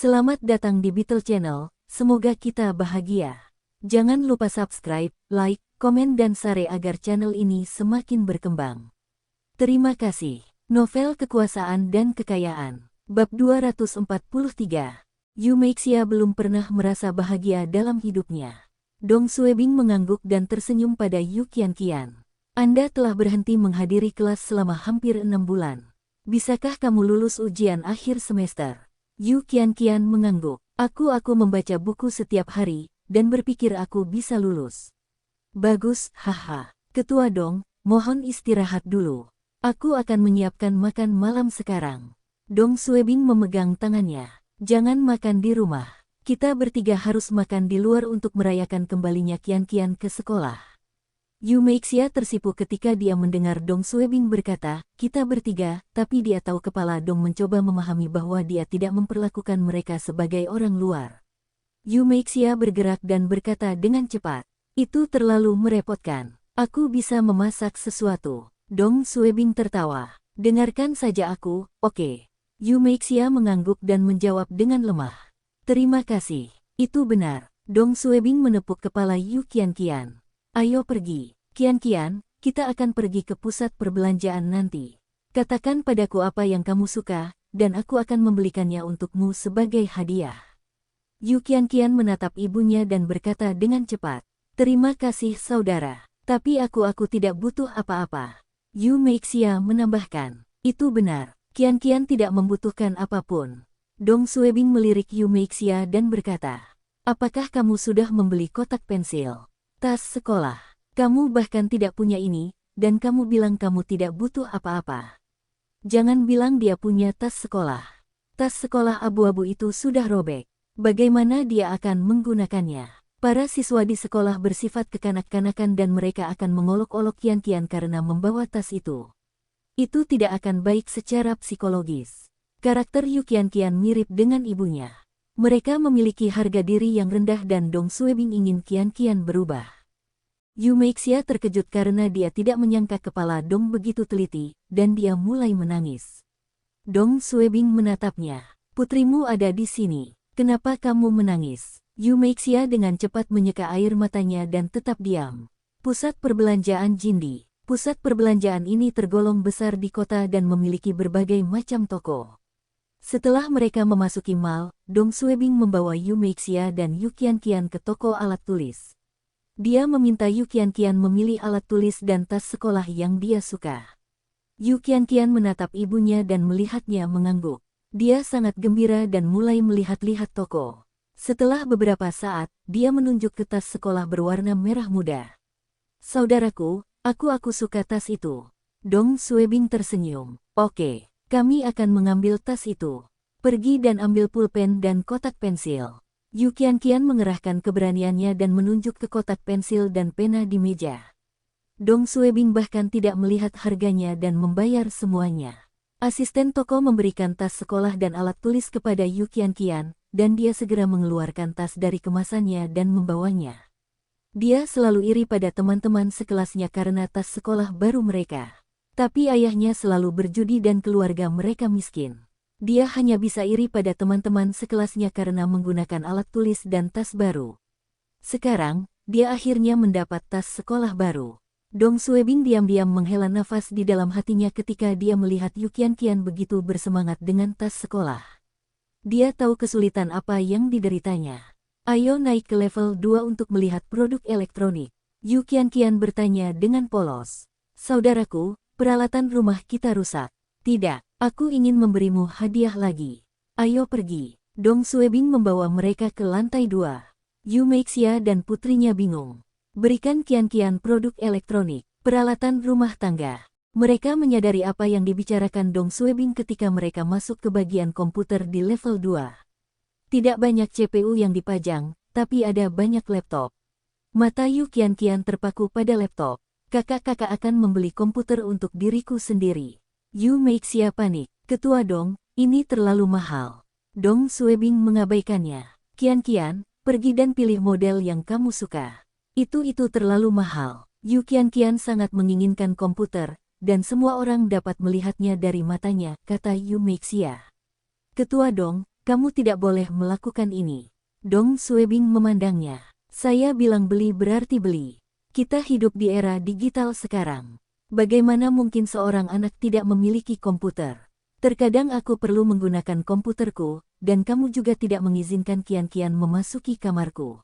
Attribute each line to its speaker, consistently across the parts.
Speaker 1: Selamat datang di Beetle Channel, semoga kita bahagia. Jangan lupa subscribe, like, komen dan share agar channel ini semakin berkembang. Terima kasih. Novel Kekuasaan dan Kekayaan. Bab 243. Yu Meixia belum pernah merasa bahagia dalam hidupnya. Dong Suebing mengangguk dan tersenyum pada Yu Qianqian. Anda telah berhenti menghadiri kelas selama hampir 6 bulan. Bisakah kamu lulus ujian akhir semester? Yu Qianqian mengangguk. Aku membaca buku setiap hari, dan berpikir aku bisa lulus. Bagus, haha. Ketua Dong, mohon istirahat dulu. Aku akan menyiapkan makan malam sekarang. Dong Suebing memegang tangannya. Jangan makan di rumah. Kita bertiga harus makan di luar untuk merayakan kembalinya Qianqian ke sekolah. Yu Meixia tersipu ketika dia mendengar Dong Suebing berkata, kita bertiga, tapi dia tahu kepala Dong mencoba memahami bahwa dia tidak memperlakukan mereka sebagai orang luar. Yu Meixia bergerak dan berkata dengan cepat, itu terlalu merepotkan. Aku bisa memasak sesuatu. Dong Suebing tertawa. Dengarkan saja aku, oke. Yu Meixia mengangguk dan menjawab dengan lemah. Terima kasih. Itu benar. Dong Suebing menepuk kepala Yu Qianqian. Ayo pergi. Qianqian, kita akan pergi ke pusat perbelanjaan nanti. Katakan padaku apa yang kamu suka, dan aku akan membelikannya untukmu sebagai hadiah. Yu Qianqian menatap ibunya dan berkata dengan cepat. Terima kasih saudara, tapi aku tidak butuh apa-apa. Yu Meixia menambahkan. Itu benar, Qianqian tidak membutuhkan apapun. Dong Suebing melirik Yu Meixia dan berkata. Apakah kamu sudah membeli kotak pensil? Tas sekolah. Kamu bahkan tidak punya ini, dan kamu bilang kamu tidak butuh apa-apa. Jangan bilang dia punya tas sekolah. Tas sekolah abu-abu itu sudah robek. Bagaimana dia akan menggunakannya? Para siswa di sekolah bersifat kekanak-kanakan dan mereka akan mengolok-olok Qianqian karena membawa tas itu. Itu tidak akan baik secara psikologis. Karakter Yu Qianqian mirip dengan ibunya. Mereka memiliki harga diri yang rendah dan Dong Suebing ingin Qianqian berubah. Yu Meixia terkejut karena dia tidak menyangka kepala Dong begitu teliti, dan dia mulai menangis. Dong Suebing menatapnya. Putrimu ada di sini. Kenapa kamu menangis? Yu Meixia dengan cepat menyeka air matanya dan tetap diam. Pusat perbelanjaan Jindi. Pusat perbelanjaan ini tergolong besar di kota dan memiliki berbagai macam toko. Setelah mereka memasuki mall, Dong Suebing membawa Yu Meixia dan Yu Qianqian ke toko alat tulis. Dia meminta Yu Qianqian memilih alat tulis dan tas sekolah yang dia suka. Yu Qianqian menatap ibunya dan melihatnya mengangguk. Dia sangat gembira dan mulai melihat-lihat toko. Setelah beberapa saat, dia menunjuk ke tas sekolah berwarna merah muda. Saudaraku, aku suka tas itu. Dong Suebing tersenyum. Oke. Kami akan mengambil tas itu. Pergi dan ambil pulpen dan kotak pensil. Yu Qianqian mengerahkan keberaniannya dan menunjuk ke kotak pensil dan pena di meja. Dong Suebing bahkan tidak melihat harganya dan membayar semuanya. Asisten toko memberikan tas sekolah dan alat tulis kepada Yu Qianqian, dan dia segera mengeluarkan tas dari kemasannya dan membawanya. Dia selalu iri pada teman-teman sekelasnya karena tas sekolah baru mereka. Tapi ayahnya selalu berjudi dan keluarga mereka miskin. Dia hanya bisa iri pada teman-teman sekelasnya karena menggunakan alat tulis dan tas baru. Sekarang, dia akhirnya mendapat tas sekolah baru. Dong Suebing diam-diam menghela nafas di dalam hatinya ketika dia melihat Yu Qianqian begitu bersemangat dengan tas sekolah. Dia tahu kesulitan apa yang dideritanya. Ayo naik ke level 2 untuk melihat produk elektronik. Yu Qianqian bertanya dengan polos. Saudaraku, peralatan rumah kita rusak. Tidak, aku ingin memberimu hadiah lagi. Ayo pergi. Dong Suebing membawa mereka ke lantai 2. Yu Meixia dan putrinya bingung. Berikan Qianqian produk elektronik, peralatan rumah tangga. Mereka menyadari apa yang dibicarakan Dong Suebing ketika mereka masuk ke bagian komputer di level 2. Tidak banyak CPU yang dipajang, tapi ada banyak laptop. Mata Yu Qianqian terpaku pada laptop. Kakak akan membeli komputer untuk diriku sendiri. Yu Meixia panik. Ketua Dong, ini terlalu mahal. Dong Suebing mengabaikannya. Qianqian, pergi dan pilih model yang kamu suka. Itu terlalu mahal. Yu Qianqian sangat menginginkan komputer, dan semua orang dapat melihatnya dari matanya, kata Yu Meixia. Ketua Dong, kamu tidak boleh melakukan ini. Dong Suebing memandangnya. Saya bilang beli berarti beli. Kita hidup di era digital sekarang. Bagaimana mungkin seorang anak tidak memiliki komputer? Terkadang aku perlu menggunakan komputerku, dan kamu juga tidak mengizinkan Kian-Kian memasuki kamarku.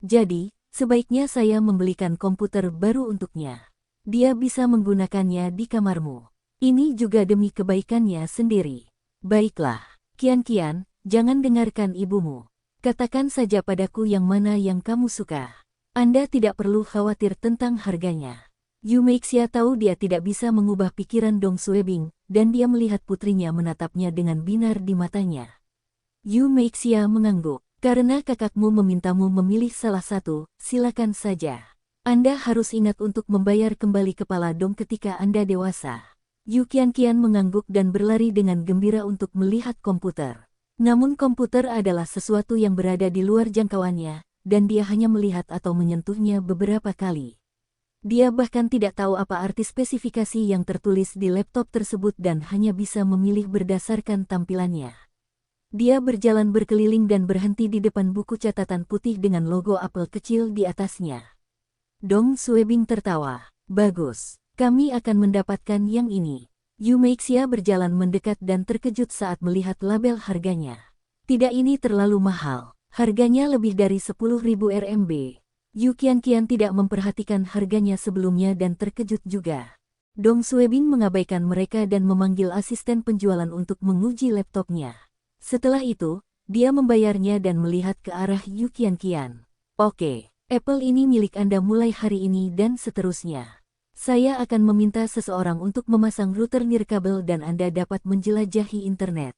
Speaker 1: Jadi, sebaiknya saya membelikan komputer baru untuknya. Dia bisa menggunakannya di kamarmu. Ini juga demi kebaikannya sendiri. Baiklah, Kian-Kian, jangan dengarkan ibumu. Katakan saja padaku yang mana yang kamu suka. Anda tidak perlu khawatir tentang harganya. Yu Meixia tahu dia tidak bisa mengubah pikiran Dong Suebing, dan dia melihat putrinya menatapnya dengan binar di matanya. Yu Meixia mengangguk. Karena kakakmu memintamu memilih salah satu, silakan saja. Anda harus ingat untuk membayar kembali kepala Dong ketika Anda dewasa. Yu Qianqian mengangguk dan berlari dengan gembira untuk melihat komputer. Namun komputer adalah sesuatu yang berada di luar jangkauannya, dan dia hanya melihat atau menyentuhnya beberapa kali. Dia bahkan tidak tahu apa arti spesifikasi yang tertulis di laptop tersebut dan hanya bisa memilih berdasarkan tampilannya. Dia berjalan berkeliling dan berhenti di depan buku catatan putih dengan logo apel kecil di atasnya. Dong Suebing tertawa. Bagus, kami akan mendapatkan yang ini. Yu Meixia berjalan mendekat dan terkejut saat melihat label harganya. Tidak, ini terlalu mahal. Harganya lebih dari 10.000 RMB. Yu Qianqian tidak memperhatikan harganya sebelumnya dan terkejut juga. Dong Suebing mengabaikan mereka dan memanggil asisten penjualan untuk menguji laptopnya. Setelah itu, dia membayarnya dan melihat ke arah Yu Qianqian. Oke, Apple ini milik Anda mulai hari ini dan seterusnya. Saya akan meminta seseorang untuk memasang router nirkabel dan Anda dapat menjelajahi internet.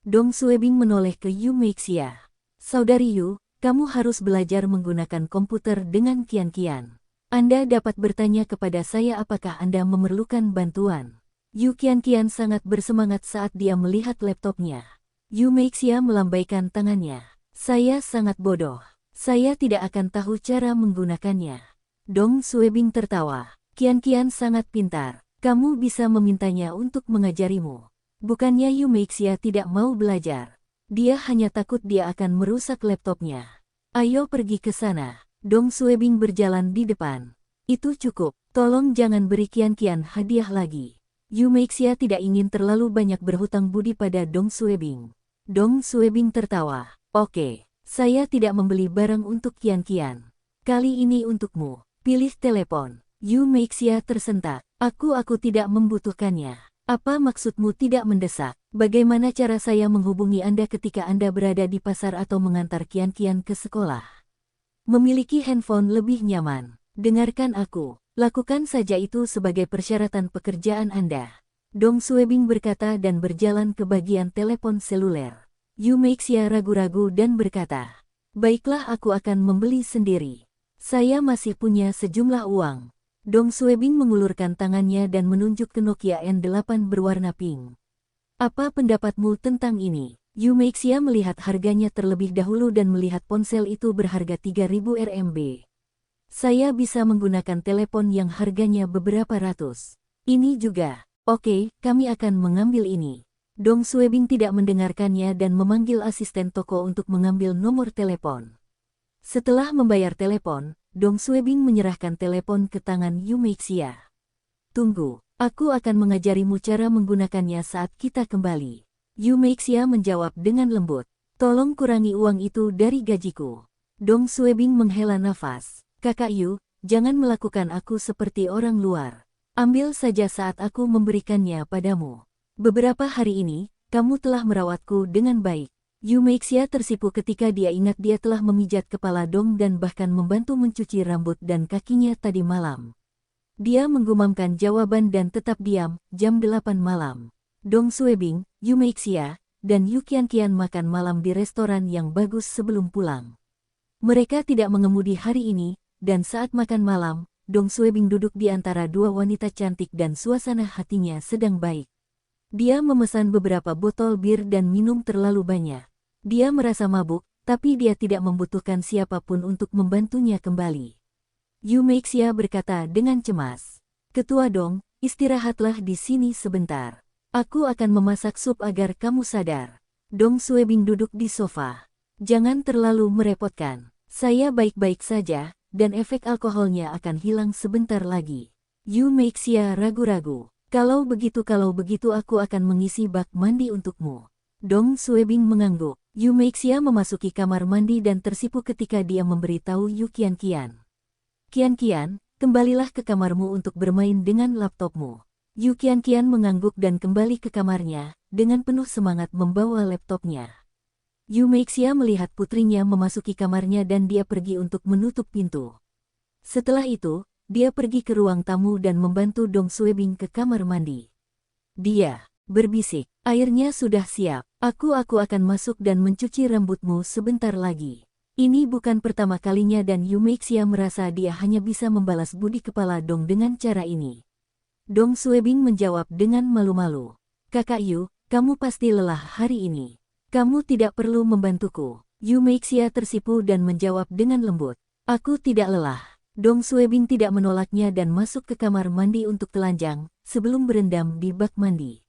Speaker 1: Dong Suebing menoleh ke Yu Meixia. Saudari Yu, kamu harus belajar menggunakan komputer dengan Qianqian. Anda dapat bertanya kepada saya apakah Anda memerlukan bantuan. Yu Qianqian sangat bersemangat saat dia melihat laptopnya. Yu Meixia melambaikan tangannya. Saya sangat bodoh. Saya tidak akan tahu cara menggunakannya. Dong Suebing tertawa. Qianqian sangat pintar. Kamu bisa memintanya untuk mengajarimu. Bukannya Yu Meixia tidak mau belajar. Dia hanya takut dia akan merusak laptopnya. Ayo pergi ke sana. Dong Suebing berjalan di depan. Itu cukup. Tolong jangan beri Qianqian hadiah lagi. Yu Meixia tidak ingin terlalu banyak berhutang budi pada Dong Suebing. Dong Suebing tertawa. Oke, saya tidak membeli barang untuk Qianqian. Kali ini untukmu. Pilih telepon. Yu Meixia tersentak. Aku tidak membutuhkannya. Apa maksudmu tidak mendesak? Bagaimana cara saya menghubungi Anda ketika Anda berada di pasar atau mengantar Qianqian ke sekolah? Memiliki handphone lebih nyaman. Dengarkan aku. Lakukan saja itu sebagai persyaratan pekerjaan Anda. Dong Suebing berkata dan berjalan ke bagian telepon seluler. Yu Meixia ragu-ragu dan berkata, baiklah, aku akan membeli sendiri. Saya masih punya sejumlah uang. Dong Suebing mengulurkan tangannya dan menunjuk ke Nokia N8 berwarna pink. Apa pendapatmu tentang ini? Yu Meixia melihat harganya terlebih dahulu dan melihat ponsel itu berharga 3.000 RMB. Saya bisa menggunakan telepon yang harganya beberapa ratus. Ini juga. Oke, kami akan mengambil ini. Dong Suebing tidak mendengarkannya dan memanggil asisten toko untuk mengambil nomor telepon. Setelah membayar telepon, Dong Suebing menyerahkan telepon ke tangan Yu Meixia. Tunggu, aku akan mengajarimu cara menggunakannya saat kita kembali. Yu Meixia menjawab dengan lembut. Tolong kurangi uang itu dari gajiku. Dong Suebing menghela nafas. Kakak Yu, jangan melakukan aku seperti orang luar. Ambil saja saat aku memberikannya padamu. Beberapa hari ini, kamu telah merawatku dengan baik. Yu Meixia tersipu ketika dia ingat dia telah memijat kepala Dong dan bahkan membantu mencuci rambut dan kakinya tadi malam. Dia menggumamkan jawaban dan tetap diam. Jam 8 malam. Dong Suebing, Yu Meixia, dan Yu Qianqian makan malam di restoran yang bagus sebelum pulang. Mereka tidak mengemudi hari ini, dan saat makan malam, Dong Suebing duduk di antara dua wanita cantik dan suasana hatinya sedang baik. Dia memesan beberapa botol bir dan minum terlalu banyak. Dia merasa mabuk, tapi dia tidak membutuhkan siapapun untuk membantunya kembali. Yu Meixia berkata dengan cemas. Ketua Dong, istirahatlah di sini sebentar. Aku akan memasak sup agar kamu sadar. Dong Suebing duduk di sofa. Jangan terlalu merepotkan. Saya baik-baik saja, dan efek alkoholnya akan hilang sebentar lagi. Yu Meixia ragu-ragu. Kalau begitu aku akan mengisi bak mandi untukmu. Dong Suebing mengangguk. Yu Meixia memasuki kamar mandi dan tersipu ketika dia memberitahu Yu Qianqian. Qianqian, kembalilah ke kamarmu untuk bermain dengan laptopmu. Yu Qianqian mengangguk dan kembali ke kamarnya, dengan penuh semangat membawa laptopnya. Yu Meixia melihat putrinya memasuki kamarnya dan dia pergi untuk menutup pintu. Setelah itu, dia pergi ke ruang tamu dan membantu Dong Suebing ke kamar mandi. Dia berbisik, airnya sudah siap, aku akan masuk dan mencuci rambutmu sebentar lagi. Ini bukan pertama kalinya dan Yu Meixia merasa dia hanya bisa membalas budi kepala Dong dengan cara ini. Dong Suebing menjawab dengan malu-malu. Kakak Yu, kamu pasti lelah hari ini. Kamu tidak perlu membantuku. Yu Meixia tersipu dan menjawab dengan lembut. Aku tidak lelah. Dong Suebing tidak menolaknya dan masuk ke kamar mandi untuk telanjang, sebelum berendam di bak mandi.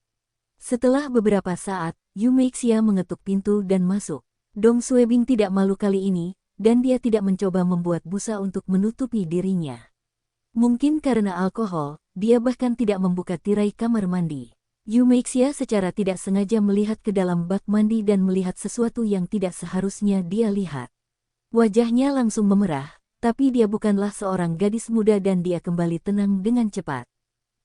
Speaker 1: Setelah beberapa saat, Yu Meixia mengetuk pintu dan masuk. Dong Suebing tidak malu kali ini, dan dia tidak mencoba membuat busa untuk menutupi dirinya. Mungkin karena alkohol, dia bahkan tidak membuka tirai kamar mandi. Yu Meixia secara tidak sengaja melihat ke dalam bak mandi dan melihat sesuatu yang tidak seharusnya dia lihat. Wajahnya langsung memerah, tapi dia bukanlah seorang gadis muda dan dia kembali tenang dengan cepat.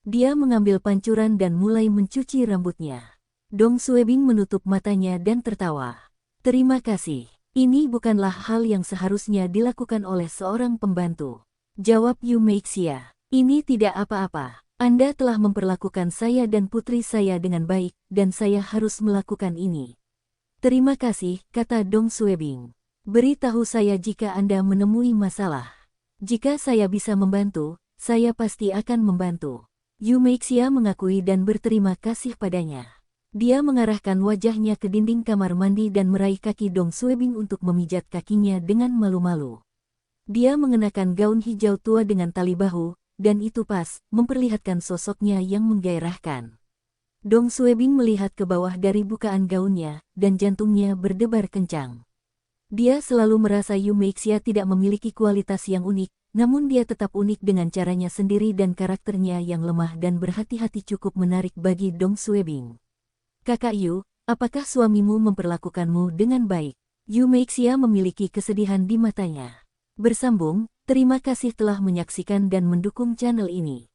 Speaker 1: Dia mengambil pancuran dan mulai mencuci rambutnya. Dong Suebing menutup matanya dan tertawa. Terima kasih. Ini bukanlah hal yang seharusnya dilakukan oleh seorang pembantu. Jawab Yu Meixia. Ini tidak apa-apa. Anda telah memperlakukan saya dan putri saya dengan baik, dan saya harus melakukan ini. Terima kasih, kata Dong Suebing. Beritahu saya jika Anda menemui masalah. Jika saya bisa membantu, saya pasti akan membantu. Yu Meixia mengakui dan berterima kasih padanya. Dia mengarahkan wajahnya ke dinding kamar mandi dan meraih kaki Dong Suebing untuk memijat kakinya dengan malu-malu. Dia mengenakan gaun hijau tua dengan tali bahu, dan itu pas, memperlihatkan sosoknya yang menggairahkan. Dong Suebing melihat ke bawah dari bukaan gaunnya, dan jantungnya berdebar kencang. Dia selalu merasa Yu Meixia tidak memiliki kualitas yang unik, namun dia tetap unik dengan caranya sendiri dan karakternya yang lemah dan berhati-hati cukup menarik bagi Dong Suebing. Kakak Yu, apakah suamimu memperlakukanmu dengan baik? Yu Meixia memiliki kesedihan di matanya. Bersambung, terima kasih telah menyaksikan dan mendukung channel ini.